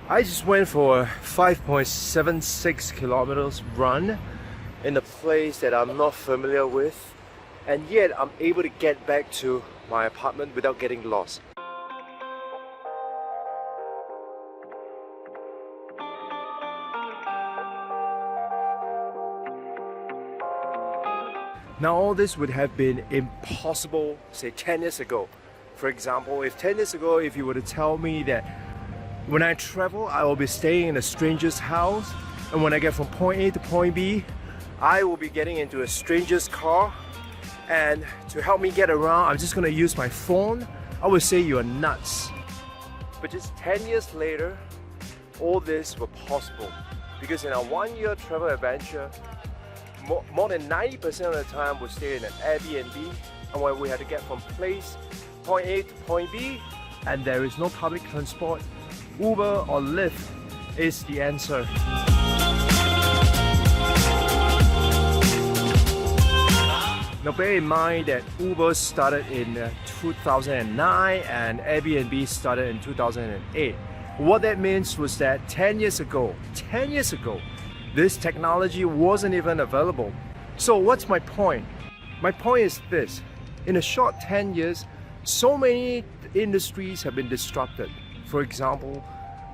I just went for a 5.76 kilometers run in a place that I'm not familiar with, and yet I'm able to get back to my apartment without getting lost. Now all this would have been impossible, say 10 years ago. For example, if 10 years ago, if you were to tell me that when I travel, I will be staying in a stranger's house, and when I get from point A to point B, I will be getting into a stranger's car, and to help me get around, I'm just going to use my phone, I would say you're nuts. But just 10 years later, all this was possible, because in our 1 year travel adventure, more than 90% of the time we stay in an Airbnb, and when we had to get from point A to point B, and there is no public transport, Uber or Lyft is the answer. Now bear in mind that Uber started in 2009 and Airbnb started in 2008. What that means was that 10 years ago, this technology wasn't even available. So what's my point? My point is this: in a short 10 years, so many industries have been disrupted. For example,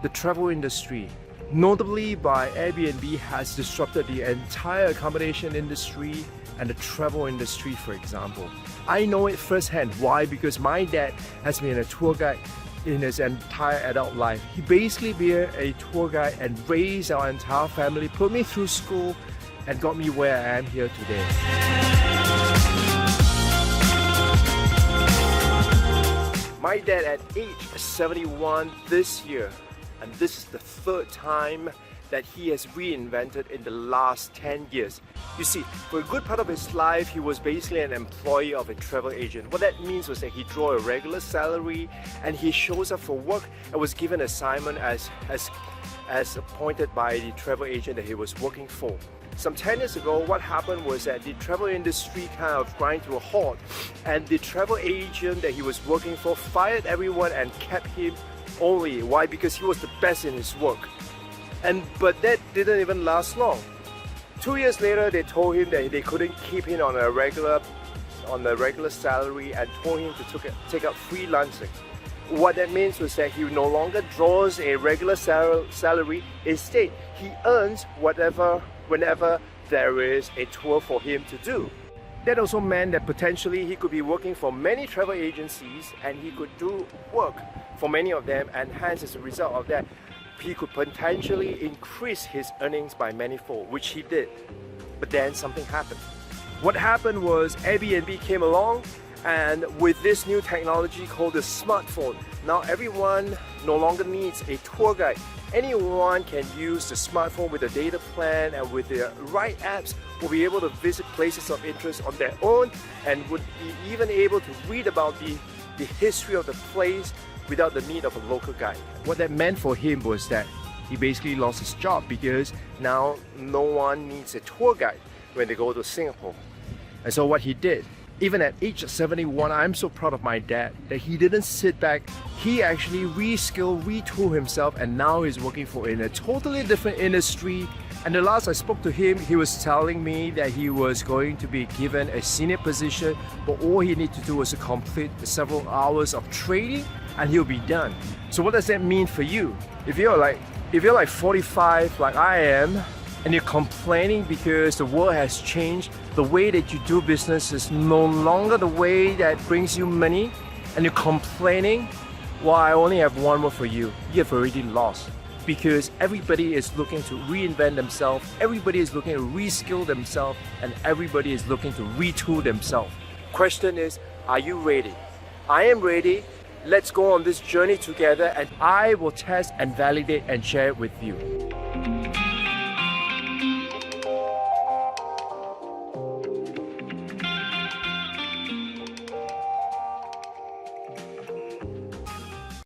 the travel industry, notably by Airbnb, has disrupted the entire accommodation industry and the travel industry, for example. I know it firsthand. Why? Because my dad has been a tour guide in his entire adult life. He basically been a tour guide and raised our entire family, put me through school, and got me where I am here today. My dad at age 71 this year, and this is the third time that he has reinvented in the last 10 years. You see, for a good part of his life, he was basically an employee of a travel agent. What that means was that he drew a regular salary and he shows up for work and was given an assignment as appointed by the travel agent that he was working for. Some 10 years ago, what happened was that the travel industry kind of grind to a halt, and the travel agent that he was working for fired everyone and kept him only. Why? Because he was the best in his work. But that didn't even last long. 2 years later, they told him that they couldn't keep him on a regular salary and told him to take up freelancing. What that means was that he no longer draws a regular salary. Instead, he earns whenever there is a tour for him to do. That also meant that potentially he could be working for many travel agencies and he could do work for many of them, and hence as a result of that, he could potentially increase his earnings by manifold, which he did. But then something happened. What happened was Airbnb came along, and with this new technology called the smartphone, now everyone no longer needs a tour guide. Anyone can use the smartphone with a data plan, and with the right apps will be able to visit places of interest on their own, and would be even able to read about the history of the place without the need of a local guide. What that meant for him was that he basically lost his job, because now no one needs a tour guide when they go to Singapore. And so what he did, even at age 71, I'm so proud of my dad that he didn't sit back. He actually retooled himself, and now he's working in a totally different industry. And the last I spoke to him, he was telling me that he was going to be given a senior position, but all he needed to do was to complete several hours of training and he'll be done. So what does that mean for you? If you're like 45 like I am, and you're complaining because the world has changed, the way that you do business is no longer the way that brings you money, and you're complaining, well, I only have one word for you: you've already lost. Because everybody is looking to reinvent themselves, everybody is looking to reskill themselves, and everybody is looking to retool themselves. Question is, are you ready? I am ready. Let's go on this journey together, and I will test and validate and share it with you.